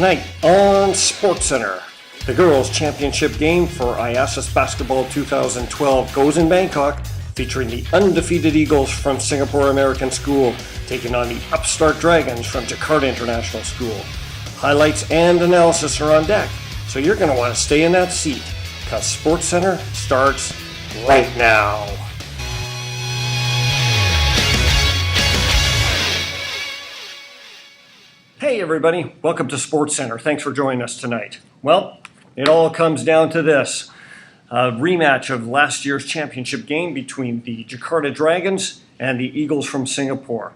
Tonight on SportsCenter, the girls' championship game for JIS Basketball 2012 goes in Bangkok, featuring the undefeated Eagles from Singapore American School taking on the upstart Dragons from Jakarta International School. Highlights and analysis are on deck, so you're going to want to stay in that seat, because SportsCenter starts right now. Hey everybody, welcome to SportsCenter. Thanks for joining us tonight. Well, it all comes down to this. A rematch of last year's championship game between the Jakarta Dragons and the Eagles from Singapore.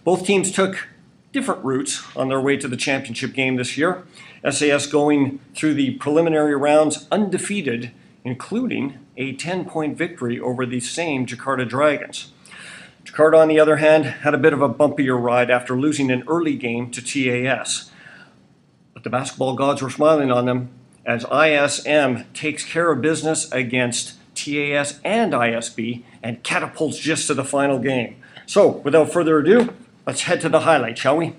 Both teams took different routes on their way to the championship game this year. SAS going through the preliminary rounds undefeated, including a 10-point victory over the same Jakarta Dragons. Jakarta, on the other hand, had a bit of a bumpier ride after losing an early game to TAS. But the basketball gods were smiling on them as ISM takes care of business against TAS and ISB and catapults JIS to the final game. So, without further ado, let's head to the highlight, shall we?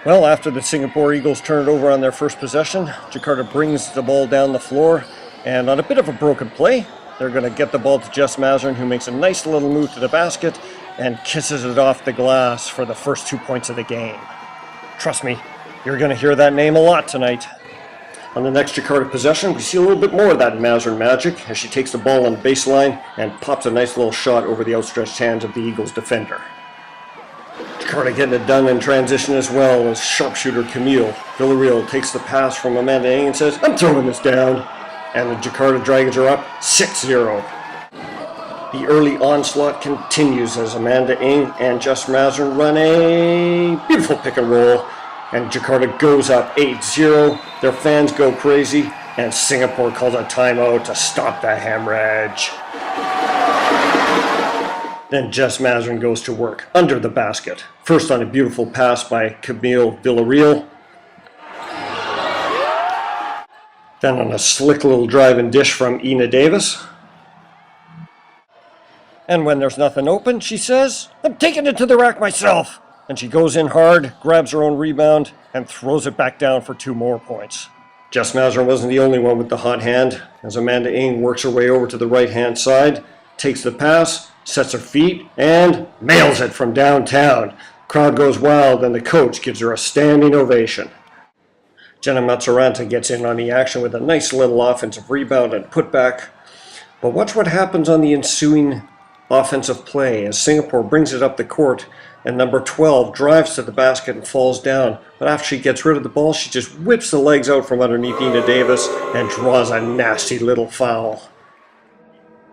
Well, after the Singapore Eagles turn it over on their first possession, Jakarta brings the ball down the floor, and on a bit of a broken play, they're going to get the ball to JIS Varsity, who makes a nice little move to the basket and kisses it off the glass for the first 2 points of the game. Trust me, you're going to hear that name a lot tonight. On the next Jakarta possession, we see a little bit more of that Varsity magic as she takes the ball on the baseline and pops a nice little shot over the outstretched hands of the Eagles defender. Jakarta getting it done in transition as well as sharpshooter Camille Villarreal takes the pass from Amanda Ng and says, "I'm throwing this down." And the Jakarta Dragons are up 6-0. The early onslaught continues as Amanda Ng and JIS Varsity run a beautiful pick and roll, and Jakarta goes up 8-0. Their fans go crazy, and Singapore calls a timeout to stop the hemorrhage. Then JIS Varsity goes to work under the basket. First on a beautiful pass by Camille Villarreal. Then on a slick little drive and dish from Ina Davis. And when there's nothing open, she says, "I'm taking it to the rack myself." And she goes in hard, grabs her own rebound, and throws it back down for 2 more points. JIS Varsity wasn't the only one with the hot hand, as Amanda Ng works her way over to the right-hand side, takes the pass, sets her feet, and mails it from downtown. Crowd goes wild, and the coach gives her a standing ovation. Jenna Mazzaranta gets in on the action with a nice little offensive rebound and putback. But watch what happens on the ensuing offensive play as Singapore brings it up the court and number 12 drives to the basket and falls down. But after she gets rid of the ball, she just whips the legs out from underneath Ina Davis and draws a nasty little foul.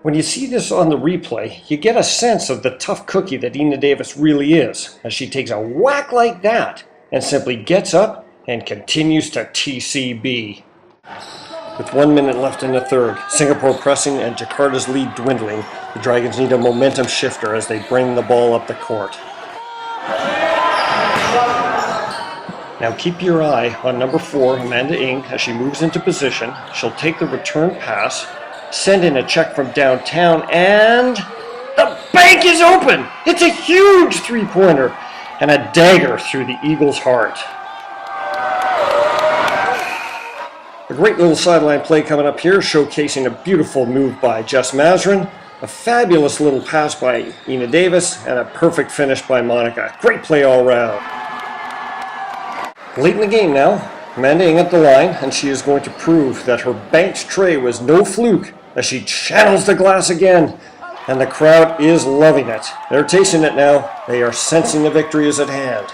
When you see this on the replay, you get a sense of the tough cookie that Ina Davis really is, as she takes a whack like that and simply gets up and continues to TCB. With 1 minute left in the third, Singapore pressing and Jakarta's lead dwindling, the Dragons need a momentum shifter as they bring the ball up the court. Now keep your eye on number 4, Amanda Ng, as she moves into position. She'll take the return pass, send in a check from downtown, and the bank is open! It's a huge three-pointer and a dagger through the Eagles' heart. A great little sideline play coming up here, showcasing a beautiful move by JIS Varsity, a fabulous little pass by Ina Davis, and a perfect finish by Monica. Great play all round. Late in the game now, Amanda Ng at the line, and she is going to prove that her banked tray was no fluke as she channels the glass again, and the crowd is loving it. They're tasting it now. They are sensing the victory is at hand.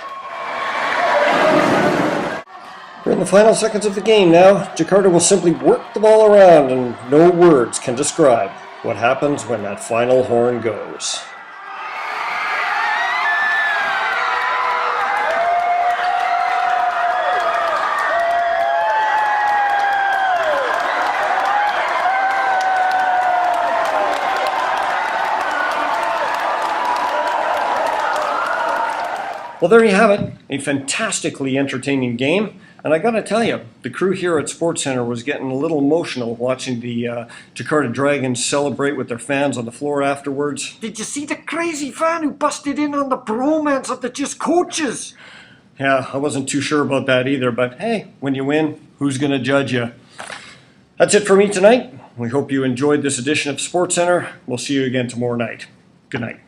We're in the final seconds of the game now. Jakarta will simply work the ball around, and no words can describe what happens when that final horn goes. Well, there you have it. A fantastically entertaining game. And I got to tell you, the crew here at SportsCenter was getting a little emotional watching the Jakarta Dragons celebrate with their fans on the floor afterwards. Did you see the crazy fan who busted in on the bromance of the JIS coaches? Yeah, I wasn't too sure about that either, but hey, when you win, who's going to judge you? That's it for me tonight. We hope you enjoyed this edition of SportsCenter. We'll see you again tomorrow night. Good night.